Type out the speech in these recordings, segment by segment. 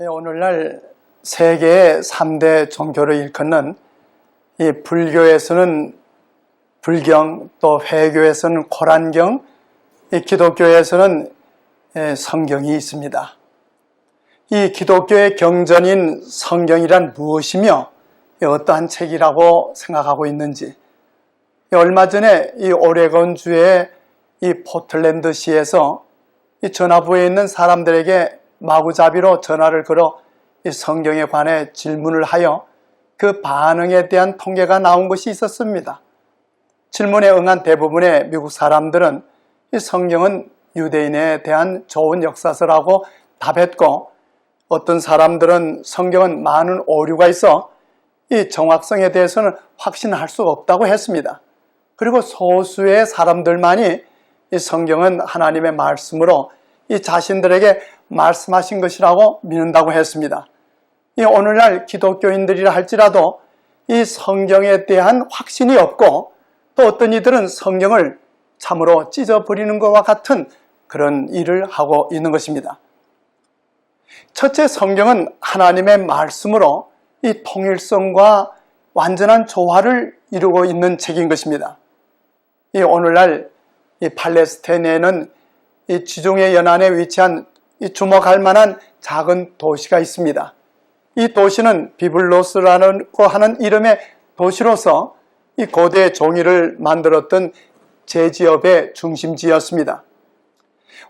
오늘날 세계의 3대 종교를 일컫는 이 불교에서는 불경, 또 회교에서는 코란경, 이 기독교에서는 성경이 있습니다. 이 기독교의 경전인 성경이란 무엇이며 어떠한 책이라고 생각하고 있는지, 얼마 전에 이 오레곤주의 이 포틀랜드시에서 이 전화부에 있는 사람들에게 마구잡이로 전화를 걸어 이 성경에 관해 질문을 하여 그 반응에 대한 통계가 나온 것이 있었습니다. 질문에 응한 대부분의 미국 사람들은 이 성경은 유대인에 대한 좋은 역사서라고 답했고, 어떤 사람들은 성경은 많은 오류가 있어 이 정확성에 대해서는 확신할 수 없다고 했습니다. 그리고 소수의 사람들만이 이 성경은 하나님의 말씀으로 이 자신들에게 말씀하신 것이라고 믿는다고 했습니다. 이 오늘날 기독교인들이라 할지라도 이 성경에 대한 확신이 없고, 또 어떤 이들은 성경을 참으로 찢어버리는 것과 같은 그런 일을 하고 있는 것입니다. 첫째, 성경은 하나님의 말씀으로 이 통일성과 완전한 조화를 이루고 있는 책인 것입니다. 이 오늘날 이 팔레스타인에는 이 지중해 연안에 위치한 이 주목할 만한 작은 도시가 있습니다. 이 도시는 비블로스라고 하는 이름의 도시로서 이 고대 종이를 만들었던 제지업의 중심지였습니다.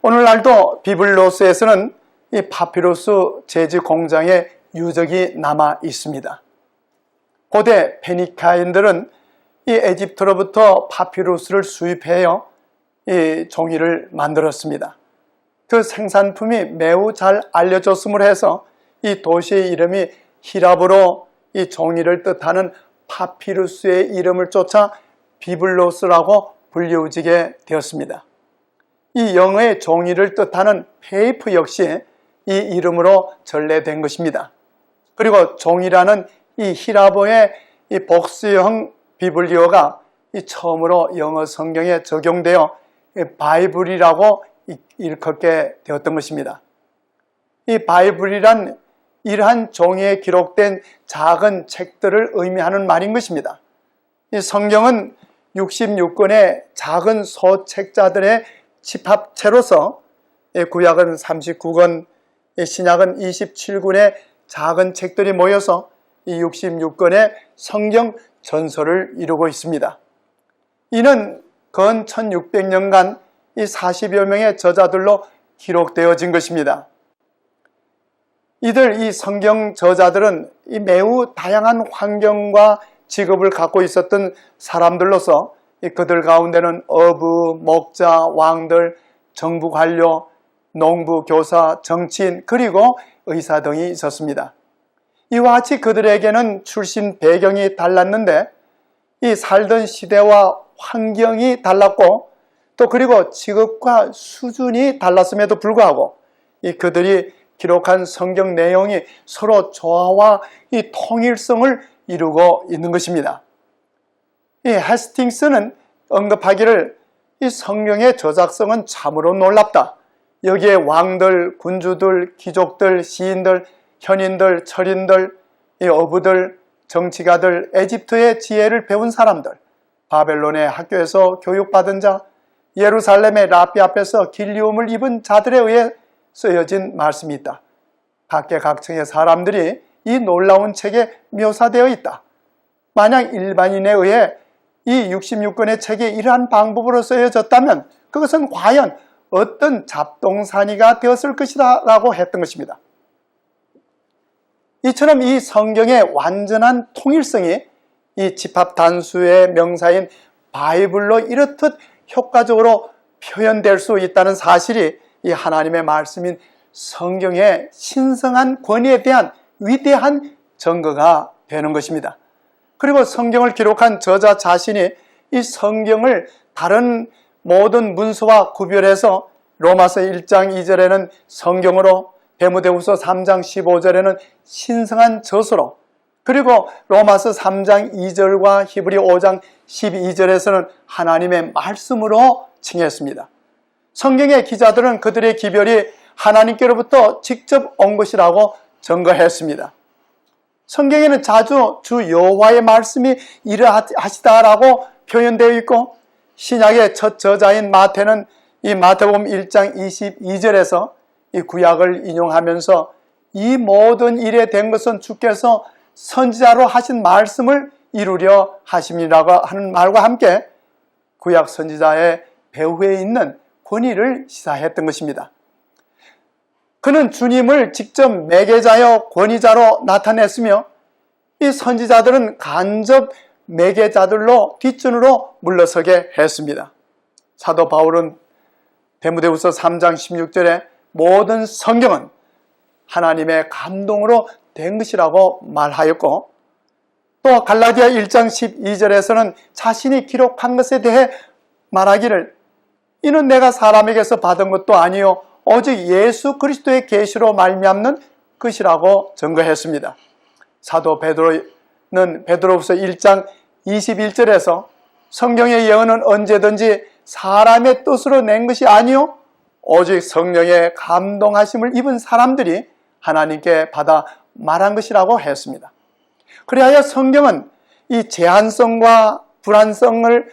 오늘날도 비블로스에서는 이 파피루스 제지 공장의 유적이 남아 있습니다. 고대 페니카인들은 이 에집트로부터 파피루스를 수입해요 이 종이를 만들었습니다. 그 생산품이 매우 잘 알려졌음으로 해서 이 도시의 이름이 히랍어로 이 종이를 뜻하는 파피루스의 이름을 쫓아 비블로스라고 불리우지게 되었습니다. 이 영어의 종이를 뜻하는 페이프 역시 이 이름으로 전래된 것입니다. 그리고 종이라는 이 히랍어의 이 복수형 비블리어가 이 처음으로 영어 성경에 적용되어 바이블이라고 일컫게 되었던 것입니다. 이 바이블이란 이러한 종이에 기록된 작은 책들을 의미하는 말인 것입니다. 이 성경은 66권의 작은 소책자들의 집합체로서 구약은 39권, 신약은 27권의 작은 책들이 모여서 이 66권의 성경 전설을 이루고 있습니다. 이는 건 1600년간 이 40여 명의 저자들로 기록되어진 것입니다. 이들 이 성경 저자들은 이 매우 다양한 환경과 직업을 갖고 있었던 사람들로서 그들 가운데는 어부, 목자, 왕들, 정부 관료, 농부, 교사, 정치인, 그리고 의사 등이 있었습니다. 이와 같이 그들에게는 출신 배경이 달랐는데 이 살던 시대와 환경이 달랐고, 또 그리고 직업과 수준이 달랐음에도 불구하고 이 그들이 기록한 성경 내용이 서로 조화와 이 통일성을 이루고 있는 것입니다. 이 헤스팅스는 언급하기를 이 성경의 저작성은 참으로 놀랍다. 여기에 왕들, 군주들, 귀족들, 시인들, 현인들, 철인들, 이 어부들, 정치가들, 에집트의 지혜를 배운 사람들, 바벨론의 학교에서 교육받은 자, 예루살렘의 랍비 앞에서 길리움을 입은 자들에 의해 쓰여진 말씀이 있다. 각계각층의 사람들이 이 놀라운 책에 묘사되어 있다. 만약 일반인에 의해 이 66권의 책이 이러한 방법으로 쓰여졌다면 그것은 과연 어떤 잡동사니가 되었을 것이다 라고 했던 것입니다. 이처럼 이 성경의 완전한 통일성이 이 집합단수의 명사인 바이블로 이렇듯 효과적으로 표현될 수 있다는 사실이 이 하나님의 말씀인 성경의 신성한 권위에 대한 위대한 증거가 되는 것입니다. 그리고 성경을 기록한 저자 자신이 이 성경을 다른 모든 문서와 구별해서 로마서 1장 2절에는 성경으로, 데모데후서 3장 15절에는 신성한 저서로, 그리고 로마서 3장 2절과 히브리 5장 12절에서는 하나님의 말씀으로 칭했습니다. 성경의 기자들은 그들의 기별이 하나님께로부터 직접 온 것이라고 증거했습니다. 성경에는 자주 주 여호와의 말씀이 이러하시다라고 표현되어 있고, 신약의 첫 저자인 마태는 이 마태복음 1장 22절에서 이 구약을 인용하면서 이 모든 일에 된 것은 주께서 선지자로 하신 말씀을 이루려 하심이라고 하는 말과 함께 구약 선지자의 배후에 있는 권위를 시사했던 것입니다. 그는 주님을 직접 매개자여 권위자로 나타냈으며, 이 선지자들은 간접 매개자들로 뒷전으로 물러서게 했습니다. 사도 바울은 데모데후서 3장 16절에 모든 성경은 하나님의 감동으로 된 것이라고 말하였고, 또 갈라디아 1장 12절에서는 자신이 기록한 것에 대해 말하기를 이는 내가 사람에게서 받은 것도 아니요 오직 예수 그리스도의 계시로 말미암는 것이라고 증거했습니다. 사도 베드로는 베드로후서 1장 21절에서 성경의 예언은 언제든지 사람의 뜻으로 낸 것이 아니요 오직 성령의 감동하심을 입은 사람들이 하나님께 받아 말한 것이라고 했습니다. 그리하여 성경은 이 제한성과 불안성을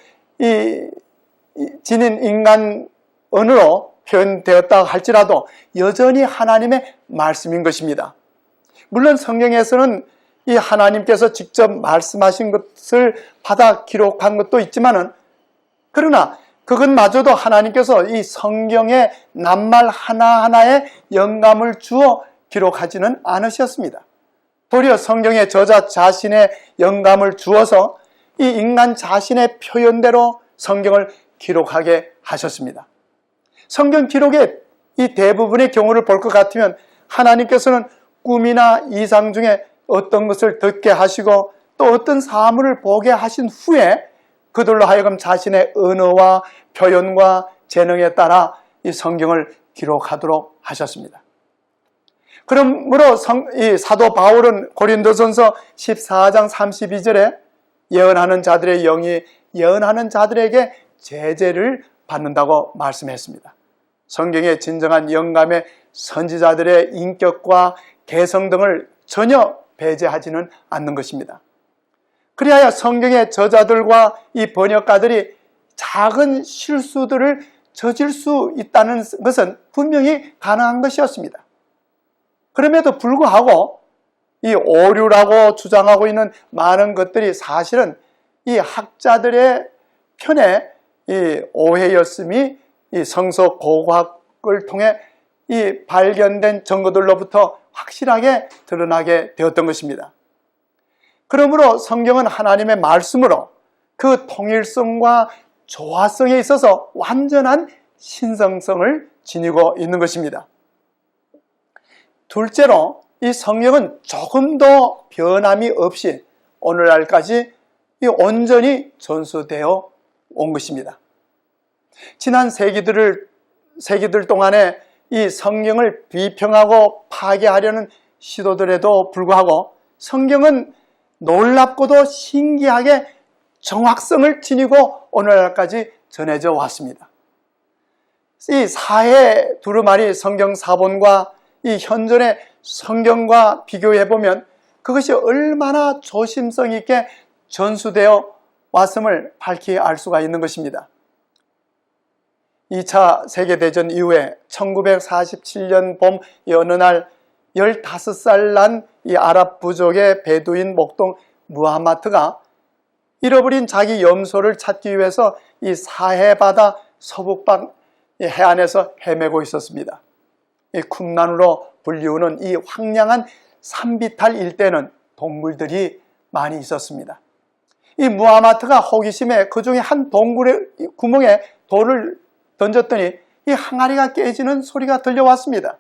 지닌 인간 언어로 표현되었다 할지라도 여전히 하나님의 말씀인 것입니다. 물론 성경에서는 이 하나님께서 직접 말씀하신 것을 받아 기록한 것도 있지만은, 그러나 그것마저도 하나님께서 이 성경의 낱말 하나하나에 영감을 주어 기록하지는 않으셨습니다. 도리어 성경의 저자 자신의 영감을 주어서 이 인간 자신의 표현대로 성경을 기록하게 하셨습니다. 성경 기록의 이 대부분의 경우를 볼 것 같으면 하나님께서는 꿈이나 이상 중에 어떤 것을 듣게 하시고 또 어떤 사물을 보게 하신 후에 그들로 하여금 자신의 언어와 표현과 재능에 따라 이 성경을 기록하도록 하셨습니다. 그러므로 이 사도 바울은 고린도전서 14장 32절에 예언하는 자들의 영이 예언하는 자들에게 제재를 받는다고 말씀했습니다. 성경의 진정한 영감의 선지자들의 인격과 개성 등을 전혀 배제하지는 않는 것입니다. 그리하여 성경의 저자들과 이 번역가들이 작은 실수들을 저질 수 있다는 것은 분명히 가능한 것이었습니다. 그럼에도 불구하고 이 오류라고 주장하고 있는 많은 것들이 사실은 이 학자들의 편에 이 오해였음이 이 성서 고고학을 통해 이 발견된 증거들로부터 확실하게 드러나게 되었던 것입니다. 그러므로 성경은 하나님의 말씀으로 그 통일성과 조화성에 있어서 완전한 신성성을 지니고 있는 것입니다. 둘째로 이 성경은 조금 더 변함이 없이 오늘날까지 온전히 전수되어 온 것입니다. 지난 세기들 동안에 이 성경을 비평하고 파괴하려는 시도들에도 불구하고 성경은 놀랍고도 신기하게 정확성을 지니고 오늘날까지 전해져 왔습니다. 이 사해 두루마리 성경 사본과 이 현존의 성경과 비교해보면 그것이 얼마나 조심성 있게 전수되어 왔음을 밝히 알 수가 있는 것입니다. 2차 세계대전 이후에 1947년 봄 어느 날 15살 난 이 아랍 부족의 베두인 목동 무하마트가 잃어버린 자기 염소를 찾기 위해서 이 사해바다 서북방 해안에서 헤매고 있었습니다. 이 쿰란으로 불리우는 이 황량한 산비탈 일대는 동물들이 많이 있었습니다. 이 무하마트가 호기심에 그 중에 한 동굴의 구멍에 돌을 던졌더니 이 항아리가 깨지는 소리가 들려왔습니다.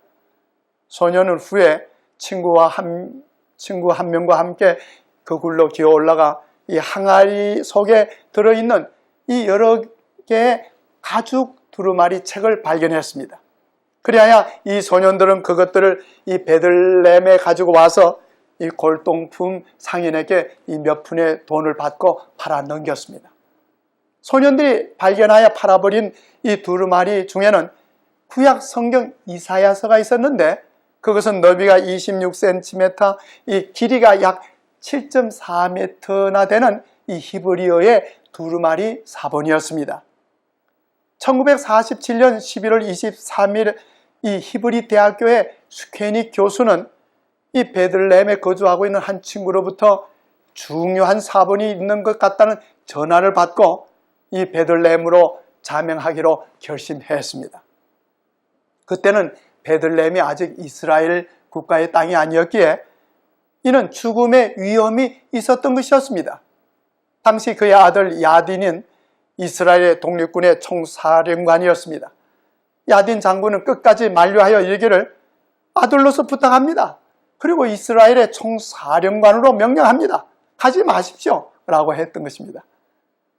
소년은 후에 친구 한 명과 함께 그 굴로 기어 올라가 이 항아리 속에 들어있는 이 여러 개의 가죽 두루마리 책을 발견했습니다. 그리하여 이 소년들은 그것들을 이 베들레헴에 가지고 와서 이 골동품 상인에게 이 몇 푼의 돈을 받고 팔아 넘겼습니다. 소년들이 발견하여 팔아버린 이 두루마리 중에는 구약 성경 이사야서가 있었는데 그것은 너비가 26cm, 이 길이가 약 7.4m나 되는 이 히브리어의 두루마리 사본이었습니다. 1947년 11월 23일 이 히브리 대학교의 스퀘닉 교수는 이 베들레헴에 거주하고 있는 한 친구로부터 중요한 사본이 있는 것 같다는 전화를 받고 이 베들레헴으로 자명하기로 결심했습니다. 그때는 베들레헴이 아직 이스라엘 국가의 땅이 아니었기에 이는 죽음의 위험이 있었던 것이었습니다. 당시 그의 아들 야딘은 이스라엘의 독립군의 총사령관이었습니다. 야딘 장군은 끝까지 만류하여 이르기를 아들로서 부탁합니다. 그리고 이스라엘의 총사령관으로 명령합니다. 가지 마십시오 라고 했던 것입니다.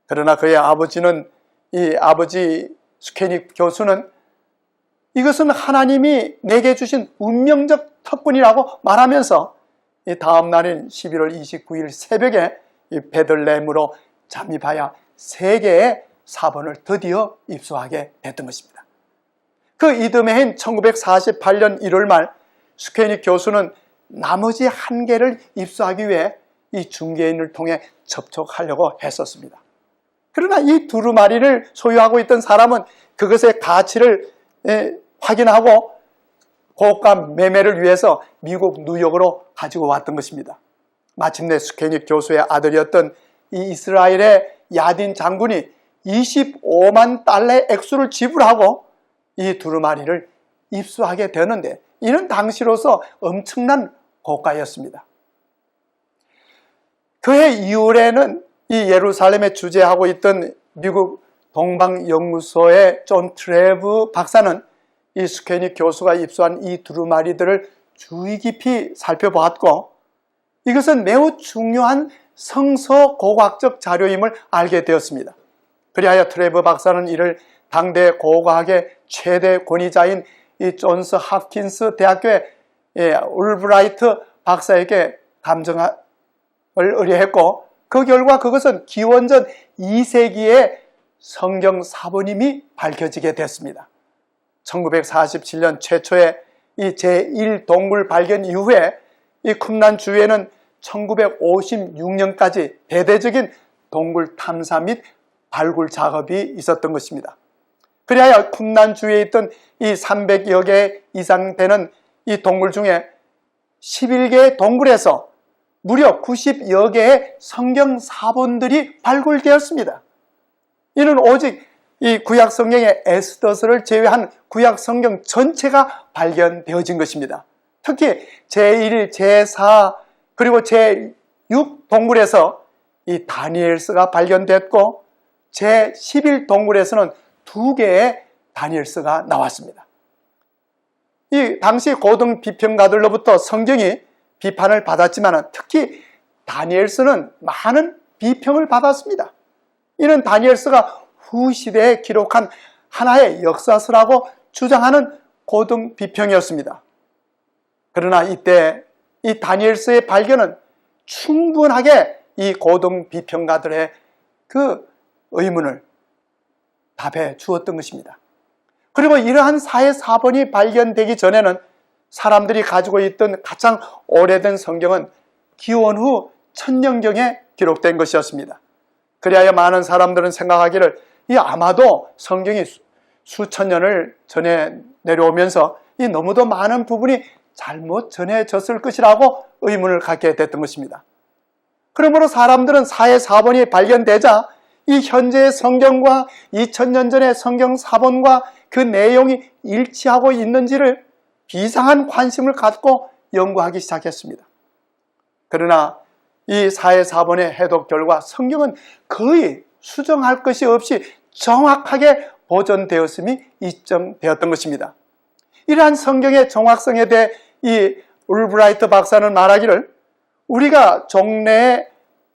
그러나 그의 아버지는 이 아버지 스케닉 교수는 이것은 하나님이 내게 주신 운명적 특권이라고 말하면서 이 다음 날인 11월 29일 새벽에 이 베들레헴으로 잠입하여 3개의 사본을 드디어 입수하게 됐던 것입니다. 그 이듬해인 1948년 1월 말 스퀘닉 교수는 나머지 1개를 입수하기 위해 이 중개인을 통해 접촉하려고 했었습니다. 그러나 이 두루마리를 소유하고 있던 사람은 그것의 가치를 확인하고 고가 매매를 위해서 미국 뉴욕으로 가지고 왔던 것입니다. 마침내 스퀘닉 교수의 아들이었던 이 이스라엘의 야딘 장군이 25만 달러의 액수를 지불하고 이 두루마리를 입수하게 되는데 이는 당시로서 엄청난 고가였습니다. 그해 이후에는 이 예루살렘에 주재하고 있던 미국 동방연구소의 존 트레브 박사는 이 스퀘닉 교수가 입수한 이 두루마리들을 주의 깊이 살펴보았고 이것은 매우 중요한 성서고고학적 자료임을 알게 되었습니다. 그리하여 트레브 박사는 이를 당대 고고학의 최대 권위자인 이 존스 홉킨스 대학교의 울브라이트 박사에게 감정을 의뢰했고 그 결과 그것은 기원전 2세기의 성경 사본임이 밝혀지게 됐습니다. 1947년 최초의 이 제1동굴 발견 이후에 이 쿰란 주에는 1956년까지 대대적인 동굴 탐사 및 발굴 작업이 있었던 것입니다. 그리하여 쿰란 주에 있던 이 300여 개 이상 되는 이 동굴 중에 11개의 동굴에서 무려 90여 개의 성경 사본들이 발굴되었습니다. 이는 오직 이 구약 성경의 에스더서를 제외한 구약 성경 전체가 발견되어진 것입니다. 특히 제1, 제4 그리고 제6 동굴에서 이 다니엘서가 발견됐고 제11 동굴에서는 2개의 다니엘서가 나왔습니다. 이 당시 고등 비평가들로부터 성경이 비판을 받았지만 특히 다니엘서는 많은 비평을 받았습니다. 이는 다니엘서가 후시대에 기록한 하나의 역사서라고 주장하는 고등 비평이었습니다. 그러나 이때 이 다니엘서의 발견은 충분하게 이 고등 비평가들의 그 의문을 답해 주었던 것입니다. 그리고 이러한 사회 사본이 발견되기 전에는 사람들이 가지고 있던 가장 오래된 성경은 기원 후 1000년경에 기록된 것이었습니다. 그리하여 많은 사람들은 생각하기를 아마도 성경이 수천 년을 전해 내려오면서 이 너무도 많은 부분이 잘못 전해졌을 것이라고 의문을 갖게 됐던 것입니다. 그러므로 사람들은 사회 사본이 발견되자 이 현재의 성경과 2000년 전의 성경 사본과 그 내용이 일치하고 있는지를 비상한 관심을 갖고 연구하기 시작했습니다. 그러나 이 사회 사본의 해독 결과 성경은 거의 수정할 것이 없이 정확하게 보존되었음이 입증되었던 것입니다. 이러한 성경의 정확성에 대해 이 울브라이트 박사는 말하기를 우리가 종래에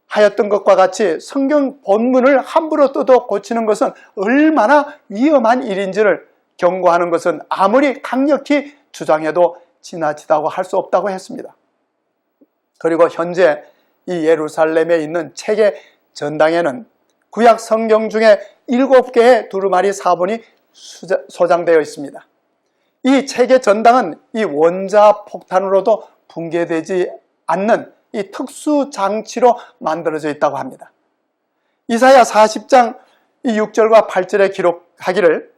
하였던 것과 같이 성경 본문을 함부로 뜯어 고치는 것은 얼마나 위험한 일인지를 경고하는 것은 아무리 강력히 주장해도 지나치다고 할 수 없다고 했습니다. 그리고 현재 이 예루살렘에 있는 책의 전당에는 구약 성경 중에 7개의 두루마리 사본이 소장되어 있습니다. 이 체계 전당은 이 원자 폭탄으로도 붕괴되지 않는 이 특수 장치로 만들어져 있다고 합니다. 이사야 40장 6절과 8절에 기록하기를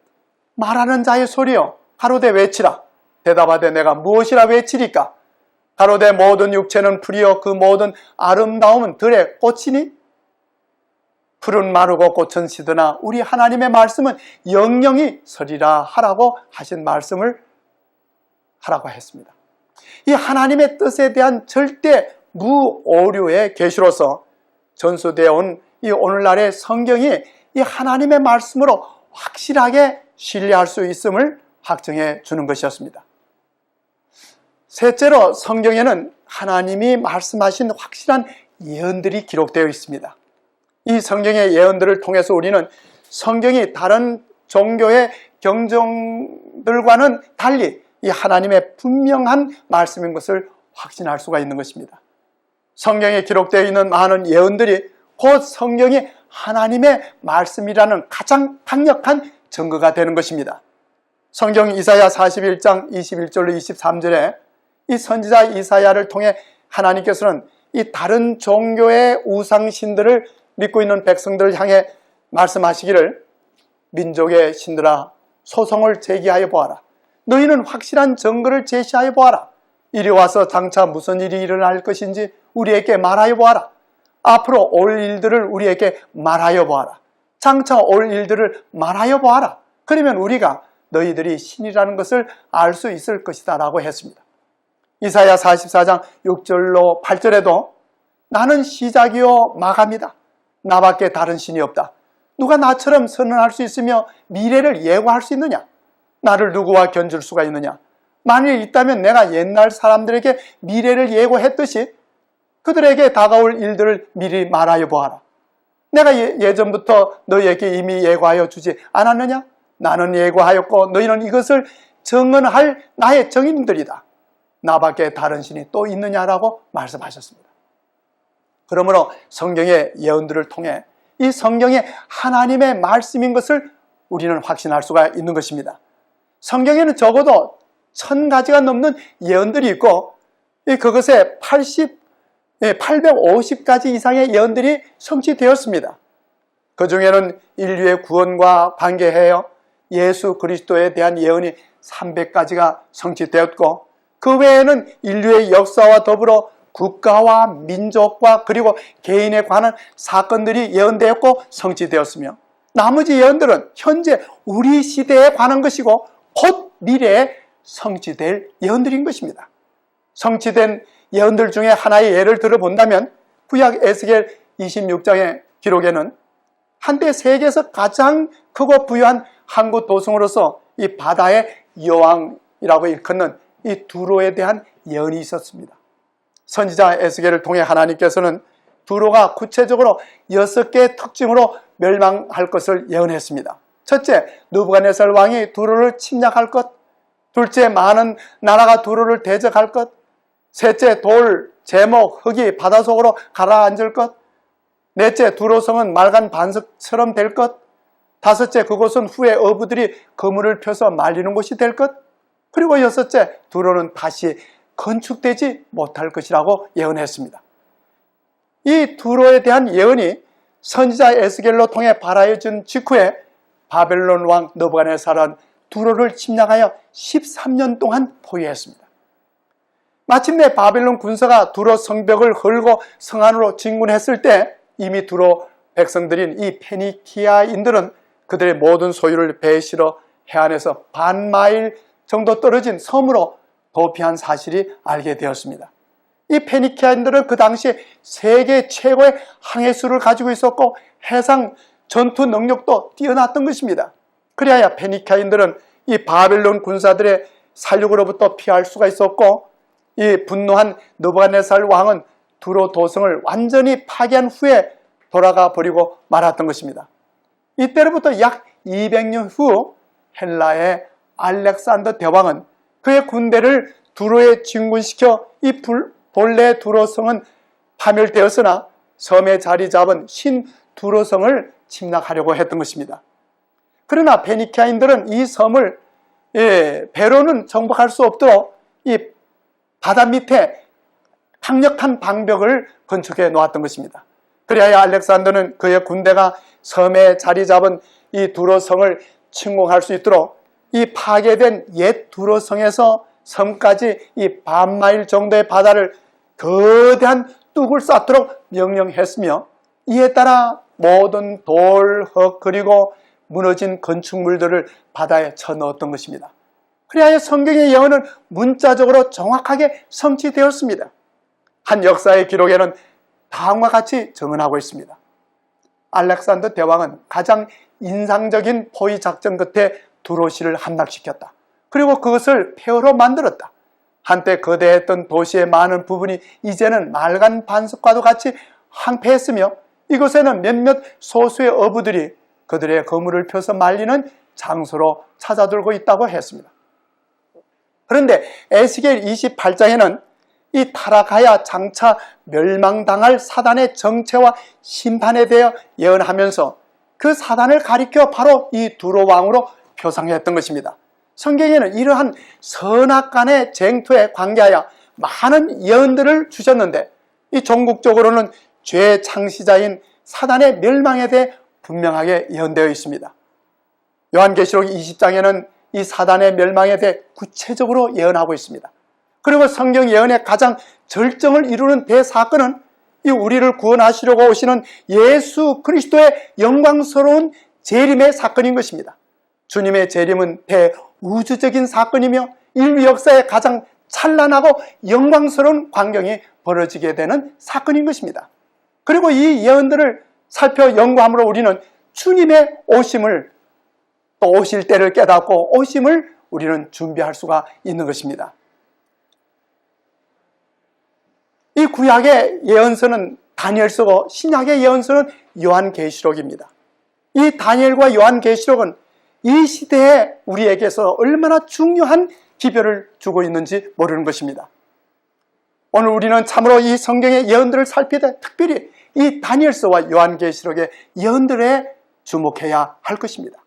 말하는 자의 소리여 가로되 외치라. 대답하되 내가 무엇이라 외치리까? 가로되 모든 육체는 풀이여 그 모든 아름다움은 들의 꽃이니? 풀은 마르고 꽃은 시드나 우리 하나님의 말씀은 영영이 서리라 하라고 하신 말씀을 하라고 했습니다. 이 하나님의 뜻에 대한 절대 무오류의 계시로서 전수되어 온 이 오늘날의 성경이 이 하나님의 말씀으로 확실하게 신뢰할 수 있음을 확증해 주는 것이었습니다. 셋째로 성경에는 하나님이 말씀하신 확실한 예언들이 기록되어 있습니다. 이 성경의 예언들을 통해서 우리는 성경이 다른 종교의 경전들과는 달리 이 하나님의 분명한 말씀인 것을 확신할 수가 있는 것입니다. 성경에 기록되어 있는 많은 예언들이 곧 성경이 하나님의 말씀이라는 가장 강력한 증거가 되는 것입니다. 성경 이사야 41장 21절로 23절에 이 선지자 이사야를 통해 하나님께서는 이 다른 종교의 우상신들을 믿고 있는 백성들을 향해 말씀하시기를 민족의 신들아 소송을 제기하여 보아라. 너희는 확실한 증거를 제시하여 보아라. 이리 와서 장차 무슨 일이 일어날 것인지 우리에게 말하여 보아라. 앞으로 올 일들을 우리에게 말하여 보아라. 장차 올 일들을 말하여 보아라. 그러면 우리가 너희들이 신이라는 것을 알 수 있을 것이다 라고 했습니다. 이사야 44장 6절로 8절에도 나는 시작이요 마감이다. 나밖에 다른 신이 없다. 누가 나처럼 선언할 수 있으며 미래를 예고할 수 있느냐? 나를 누구와 견줄 수가 있느냐? 만일 있다면 내가 옛날 사람들에게 미래를 예고했듯이 그들에게 다가올 일들을 미리 말하여 보아라. 내가 예전부터 너희에게 이미 예고하여 주지 않았느냐? 나는 예고하였고 너희는 이것을 증언할 나의 증인들이다. 나밖에 다른 신이 또 있느냐라고 말씀하셨습니다. 그러므로 성경의 예언들을 통해 이 성경이 하나님의 말씀인 것을 우리는 확신할 수가 있는 것입니다. 성경에는 적어도 1000가지가 넘는 예언들이 있고 그것에 850가지 이상의 예언들이 성취되었습니다. 그 중에는 인류의 구원과 관계하여 예수 그리스도에 대한 예언이 300가지가 성취되었고 그 외에는 인류의 역사와 더불어 국가와 민족과 그리고 개인에 관한 사건들이 예언되었고 성취되었으며 나머지 예언들은 현재 우리 시대에 관한 것이고 곧 미래에 성취될 예언들인 것입니다. 성취된 예언들 중에 하나의 예를 들어본다면 구약 에스겔 26장의 기록에는 한때 세계에서 가장 크고 부유한 항구 도성으로서 이 바다의 여왕이라고 일컫는 이 두로에 대한 예언이 있었습니다. 선지자 에스겔을 통해 하나님께서는 두로가 구체적으로 6개의 특징으로 멸망할 것을 예언했습니다. 첫째, 느부갓네살 왕이 두로를 침략할 것. 둘째, 많은 나라가 두로를 대적할 것. 셋째, 돌, 제목, 흙이 바닷속으로 가라앉을 것. 넷째, 두로성은 맑은 반석처럼 될 것. 다섯째, 그곳은 후에 어부들이 그물을 펴서 말리는 곳이 될 것. 그리고 여섯째, 두로는 다시 건축되지 못할 것이라고 예언했습니다. 이 두로에 대한 예언이 선지자 에스겔로 통해 발하여진 직후에 바벨론 왕 느부갓네살은 두로를 침략하여 13년 동안 포위했습니다. 마침내 바벨론 군사가 두로 성벽을 헐고 성 안으로 진군했을 때 이미 두로 백성들인 이 페니키아인들은 그들의 모든 소유를 배에 실어 해안에서 반 마일 정도 떨어진 섬으로 도피한 사실이 알게 되었습니다. 이 페니키아인들은 그 당시 세계 최고의 항해수를 가지고 있었고 해상 전투 능력도 뛰어났던 것입니다. 그래야 페니키아인들은 이 바벨론 군사들의 살육으로부터 피할 수가 있었고 이 분노한 느부갓네살 왕은 두로 도성을 완전히 파괴한 후에 돌아가 버리고 말았던 것입니다. 이때로부터 약 200년 후 헬라의 알렉산더 대왕은 그의 군대를 두로에 진군시켜 이 본래 두로성은 파멸되었으나 섬에 자리 잡은 신 두로성을 침략하려고 했던 것입니다. 그러나 페니키아인들은 이 섬을 배로는 정복할 수 없도록 이 바다 밑에 강력한 방벽을 건축해 놓았던 것입니다. 그리하여 알렉산더는 그의 군대가 섬에 자리 잡은 이 두로성을 침공할 수 있도록 이 파괴된 옛 두로성에서 섬까지 이 반마일 정도의 바다를 거대한 뚝을 쌓도록 명령했으며, 이에 따라 모든 돌, 흙 그리고 무너진 건축물들을 바다에 쳐넣었던 것입니다. 그리하여 성경의 예언은 문자적으로 정확하게 성취되었습니다. 한 역사의 기록에는 다음과 같이 증언하고 있습니다. 알렉산더 대왕은 가장 인상적인 포위 작전 끝에 두로시를 함락시켰다. 그리고 그것을 폐허로 만들었다. 한때 거대했던 도시의 많은 부분이 이제는 낡은 반석과도 같이 황폐했으며, 이곳에는 몇몇 소수의 어부들이 그들의 거물을 펴서 말리는 장소로 찾아들고 있다고 했습니다. 그런데 에스겔 28장에는 이 타락하여 장차 멸망당할 사단의 정체와 심판에 대해 예언하면서 그 사단을 가리켜 바로 이 두로 왕으로 표상했던 것입니다. 성경에는 이러한 선악간의 쟁투에 관계하여 많은 예언들을 주셨는데, 이 종국적으로는 죄의 창시자인 사단의 멸망에 대해 분명하게 예언되어 있습니다. 요한계시록 20장에는 이 사단의 멸망에 대해 구체적으로 예언하고 있습니다. 그리고 성경 예언의 가장 절정을 이루는 대사건은 이 우리를 구원하시려고 오시는 예수 그리스도의 영광스러운 재림의 사건인 것입니다. 주님의 재림은 대우주적인 사건이며 인류 역사의 가장 찬란하고 영광스러운 광경이 벌어지게 되는 사건인 것입니다. 그리고 이 예언들을 살펴 연구함으로 우리는 주님의 오심을, 또 오실 때를 깨닫고 오심을 우리는 준비할 수가 있는 것입니다. 이 구약의 예언서는 다니엘서고 신약의 예언서는 요한계시록입니다. 이 다니엘과 요한계시록은 이 시대에 우리에게서 얼마나 중요한 기별을 주고 있는지 모르는 것입니다. 오늘 우리는 참으로 이 성경의 예언들을 살필 때 특별히 이 다니엘서와 요한계시록의 예언들에 주목해야 할 것입니다.